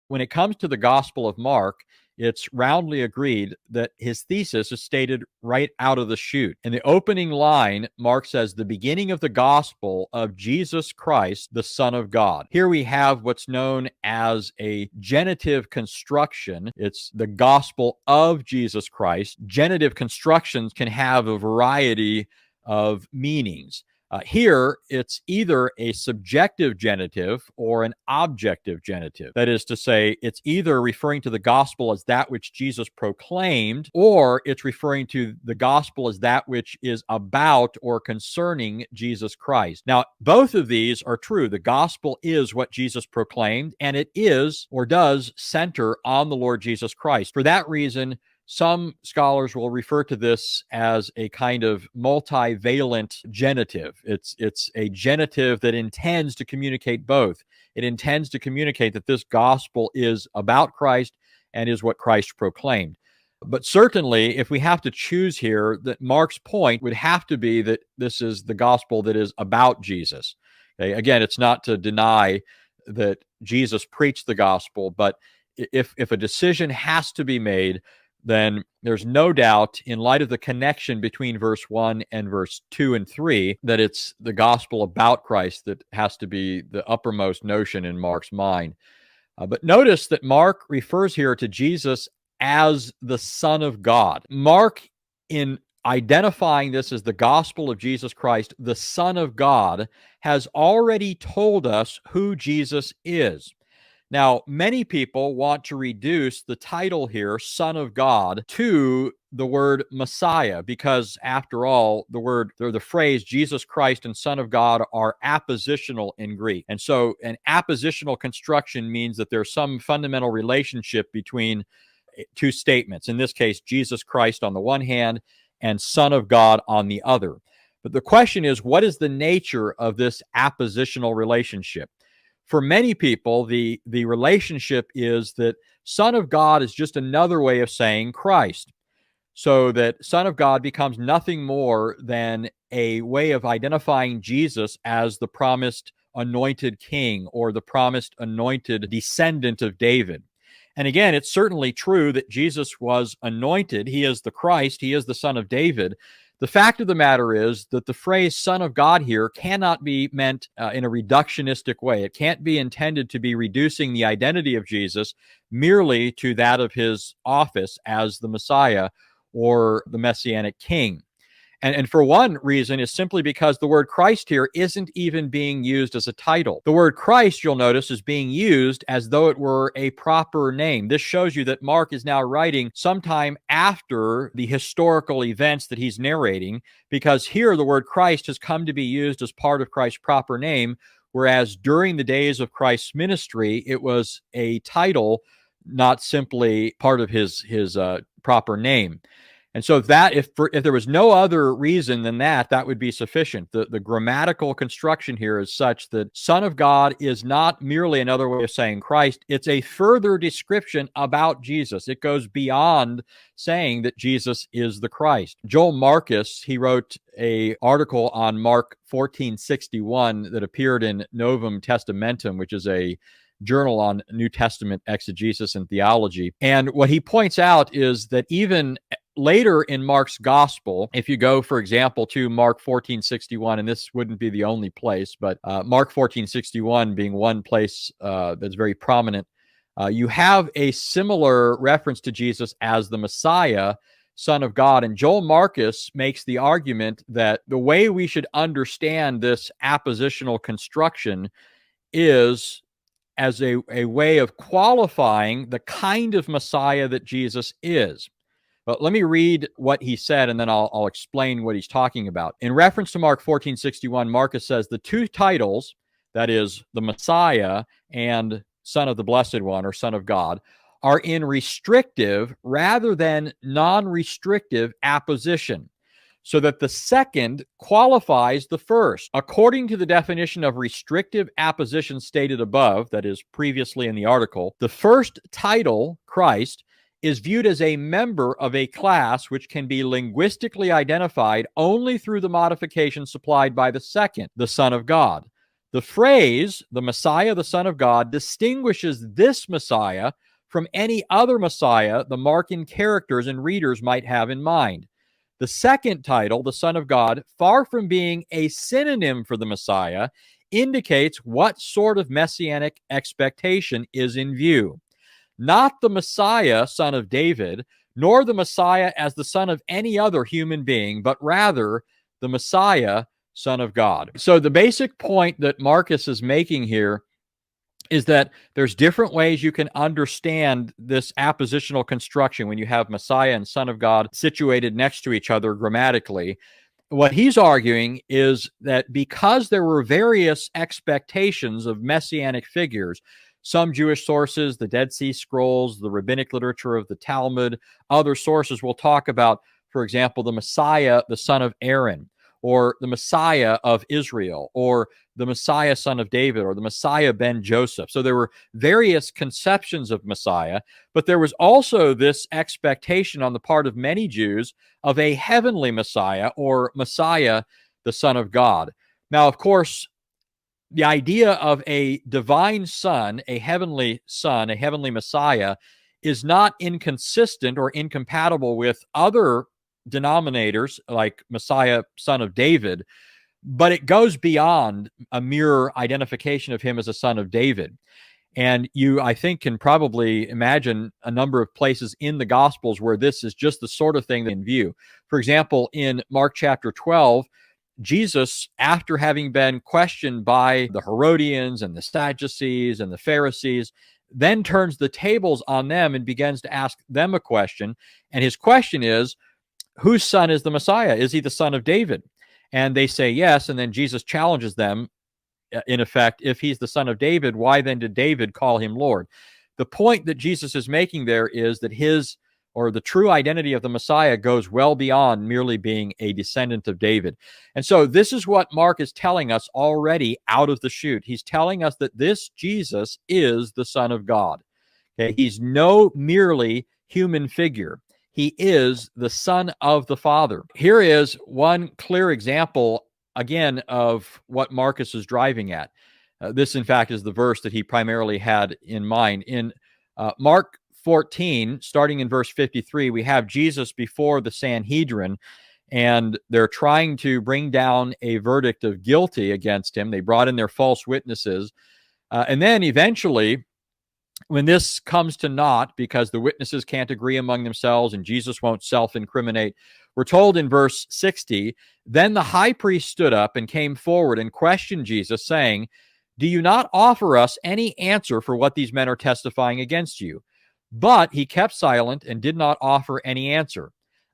when it comes to the Gospel of Mark, it's roundly agreed that his thesis is stated right out of the chute. In the opening line, Mark says, "The beginning of the gospel of Jesus Christ, the Son of God." Here we have what's known as a genitive construction. It's the gospel of Jesus Christ. Genitive constructions can have a variety of meanings. Here, it's either a subjective genitive or an objective genitive. That is to say, it's either referring to the gospel as that which Jesus proclaimed, or it's referring to the gospel as that which is about or concerning Jesus Christ. Now, both of these are true. The gospel is what Jesus proclaimed, and it is or does center on the Lord Jesus Christ. For that reason, some scholars will refer to this as a kind of multivalent genitive. It's a genitive that intends to communicate both. It intends to communicate that this gospel is about Christ and is what Christ proclaimed. But certainly, if we have to choose here, that Mark's point would have to be that this is the gospel that is about Jesus. Okay? Again, it's not to deny that Jesus preached the gospel, but if a decision has to be made, then there's no doubt, in light of the connection between verse 1 and verse 2 and 3, that it's the gospel about Christ that has to be the uppermost notion in Mark's mind. But notice that Mark refers here to Jesus as the Son of God. Mark, in identifying this as the gospel of Jesus Christ, the Son of God, has already told us who Jesus is. Now, many people want to reduce the title here, Son of God, to the word Messiah, because after all, the phrase Jesus Christ and Son of God are appositional in Greek. And so an appositional construction means that there's some fundamental relationship between two statements. In this case, Jesus Christ on the one hand and Son of God on the other. But the question is, what is the nature of this appositional relationship? For many people, the relationship is that Son of God is just another way of saying Christ. So that Son of God becomes nothing more than a way of identifying Jesus as the promised anointed king or the promised anointed descendant of David. And again, it's certainly true that Jesus was anointed. He is the Christ. He is the Son of David. The fact of the matter is that the phrase Son of God here cannot be meant in a reductionistic way. It can't be intended to be reducing the identity of Jesus merely to that of his office as the Messiah or the Messianic King. And for one reason is simply because the word Christ here isn't even being used as a title. The word Christ, you'll notice, is being used as though it were a proper name. This shows you that Mark is now writing sometime after the historical events that he's narrating, because here the word Christ has come to be used as part of Christ's proper name, whereas during the days of Christ's ministry, it was a title, not simply part of his proper name. And so if there was no other reason than that would be sufficient. The grammatical construction here is such that Son of God is not merely another way of saying Christ. It's a further description about Jesus. It goes beyond saying that Jesus is the Christ. Joel Marcus, he wrote an article on Mark 14:61 that appeared in Novum Testamentum, which is a journal on New Testament exegesis and theology. And what he points out is that even later in Mark's gospel, if you go, for example, to Mark 14:61, and this wouldn't be the only place, but Mark 14:61 being one place that's very prominent, you have a similar reference to Jesus as the Messiah, Son of God. And Joel Marcus makes the argument that the way we should understand this appositional construction is as a way of qualifying the kind of Messiah that Jesus is. But let me read what he said, and then I'll explain what he's talking about. In reference to Mark 14:61, Marcus says the two titles, that is, the Messiah and Son of the Blessed One, or Son of God, are in restrictive rather than non-restrictive apposition, so that the second qualifies the first. According to the definition of restrictive apposition stated above, that is, previously in the article, the first title, Christ, is viewed as a member of a class which can be linguistically identified only through the modification supplied by the second, the Son of God. The phrase, the Messiah, the Son of God, distinguishes this Messiah from any other Messiah the Markan characters and readers might have in mind. The second title, the Son of God, far from being a synonym for the Messiah, indicates what sort of messianic expectation is in view. Not the Messiah, son of David, nor the Messiah as the son of any other human being, but rather the Messiah, son of God. So the basic point that Marcus is making here is that there's different ways you can understand this appositional construction when you have Messiah and Son of God situated next to each other grammatically. What he's arguing is that because there were various expectations of messianic figures, some Jewish sources, the Dead Sea Scrolls, the rabbinic literature of the Talmud, other sources will talk about, for example, the Messiah, the son of Aaron, or the Messiah of Israel, or the Messiah, son of David, or the Messiah ben Joseph. So there were various conceptions of Messiah, but there was also this expectation on the part of many Jews of a heavenly Messiah, or Messiah, the Son of God. Now, of course, the idea of a divine son, a heavenly Messiah, is not inconsistent or incompatible with other denominators like Messiah, son of David, but it goes beyond a mere identification of him as a son of David. And you, I think, can probably imagine a number of places in the Gospels where this is just the sort of thing in view. For example, in Mark chapter 12, Jesus, after having been questioned by the Herodians and the Sadducees and the Pharisees, then turns the tables on them and begins to ask them a question. And his question is, whose son is the Messiah? Is he the son of David? And they say yes. And then Jesus challenges them, in effect, if he's the son of David, why then did David call him Lord? The point that Jesus is making there is that the true identity of the Messiah goes well beyond merely being a descendant of David. And so this is what Mark is telling us already out of the chute. He's telling us that this Jesus is the Son of God. Okay? He's no merely human figure. He is the Son of the Father. Here is one clear example, again, of what Marcus is driving at. This, in fact, is the verse that he primarily had in mind. In Mark 14, starting in verse 53, we have Jesus before the Sanhedrin, and they're trying to bring down a verdict of guilty against him. They brought in their false witnesses. And then eventually, when this comes to naught, because the witnesses can't agree among themselves and Jesus won't self-incriminate, we're told in verse 60, then the high priest stood up and came forward and questioned Jesus, saying, do you not offer us any answer for what these men are testifying against you? But he kept silent and did not offer any answer.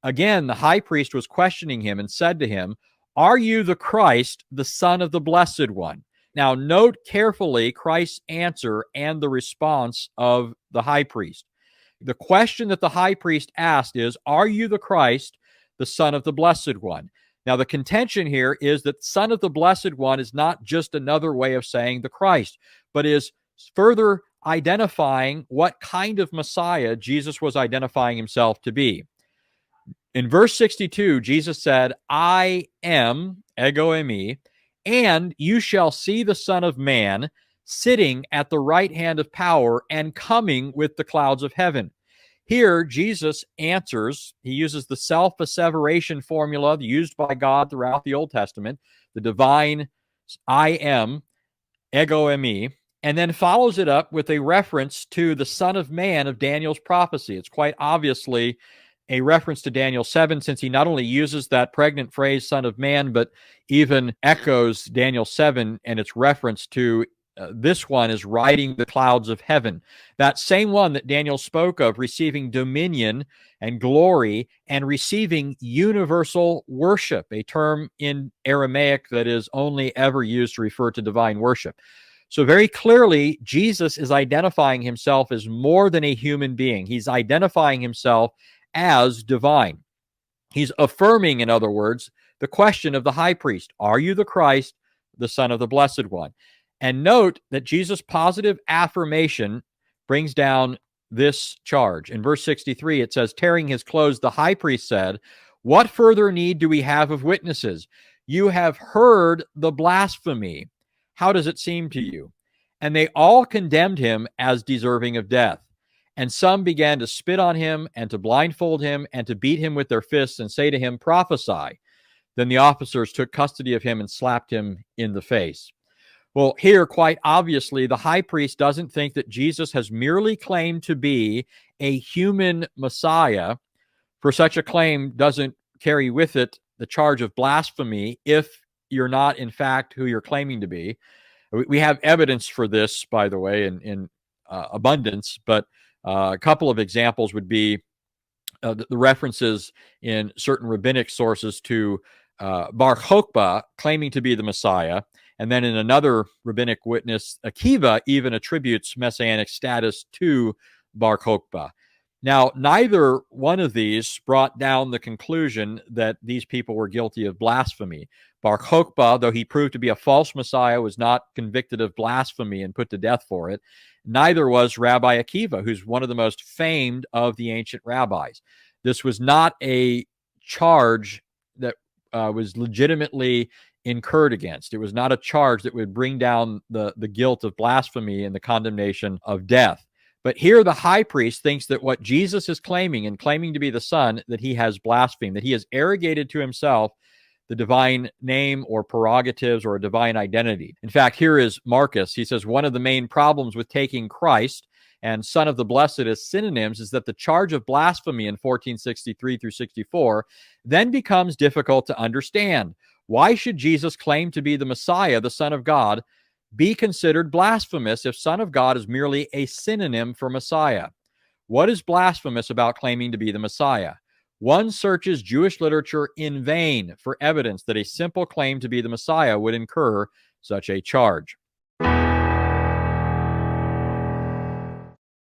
Again, the high priest was questioning him and said to him, are you the Christ, the Son of the Blessed One? Now, note carefully Christ's answer and the response of the high priest. The question that the high priest asked is, are you the Christ, the Son of the Blessed One? Now, the contention here is that Son of the Blessed One is not just another way of saying the Christ, but is further identifying what kind of Messiah Jesus was identifying himself to be. In verse 62, Jesus said, I am, ego eimi, and you shall see the Son of Man sitting at the right hand of power and coming with the clouds of heaven. Here, Jesus answers, he uses the self-asseveration formula used by God throughout the Old Testament, the divine I am, ego eimi, and then follows it up with a reference to the Son of Man of Daniel's prophecy. It's quite obviously a reference to Daniel 7, since he not only uses that pregnant phrase, Son of Man, but even echoes Daniel 7 and its reference to this one is riding the clouds of heaven. That same one that Daniel spoke of receiving dominion and glory and receiving universal worship, a term in Aramaic that is only ever used to refer to divine worship. So very clearly, Jesus is identifying himself as more than a human being. He's identifying himself as divine. He's affirming, in other words, the question of the high priest, are you the Christ, the Son of the Blessed One? And note that Jesus' positive affirmation brings down this charge. In verse 63, it says, tearing his clothes, the high priest said, what further need do we have of witnesses? You have heard the blasphemy. How does it seem to you?" And they all condemned him as deserving of death. And some began to spit on him and to blindfold him and to beat him with their fists and say to him, "Prophesy." Then the officers took custody of him and slapped him in the face. Well, here, quite obviously, the high priest doesn't think that Jesus has merely claimed to be a human Messiah, for such a claim doesn't carry with it the charge of blasphemy if you're not, in fact, who you're claiming to be. We have evidence for this, by the way, in abundance, but a couple of examples would be the references in certain rabbinic sources to Bar Kokhba claiming to be the Messiah. And then in another rabbinic witness, Akiva even attributes messianic status to Bar Kokhba. Now, neither one of these brought down the conclusion that these people were guilty of blasphemy. Bar Kokhba, though he proved to be a false Messiah, was not convicted of blasphemy and put to death for it. Neither was Rabbi Akiva, who's one of the most famed of the ancient rabbis. This was not a charge that was legitimately incurred against. It was not a charge that would bring down the guilt of blasphemy and the condemnation of death. But here the high priest thinks that what Jesus is claiming and claiming to be the Son, that he has blasphemed, that he has arrogated to himself the divine name or prerogatives or a divine identity. In fact, here is Marcus. He says, one of the main problems with taking Christ and Son of the Blessed as synonyms is that the charge of blasphemy in 1463 through 64 then becomes difficult to understand. Why should Jesus claim to be the Messiah, the Son of God, be considered blasphemous if Son of God is merely a synonym for Messiah? What is blasphemous about claiming to be the Messiah? One searches Jewish literature in vain for evidence that a simple claim to be the Messiah would incur such a charge.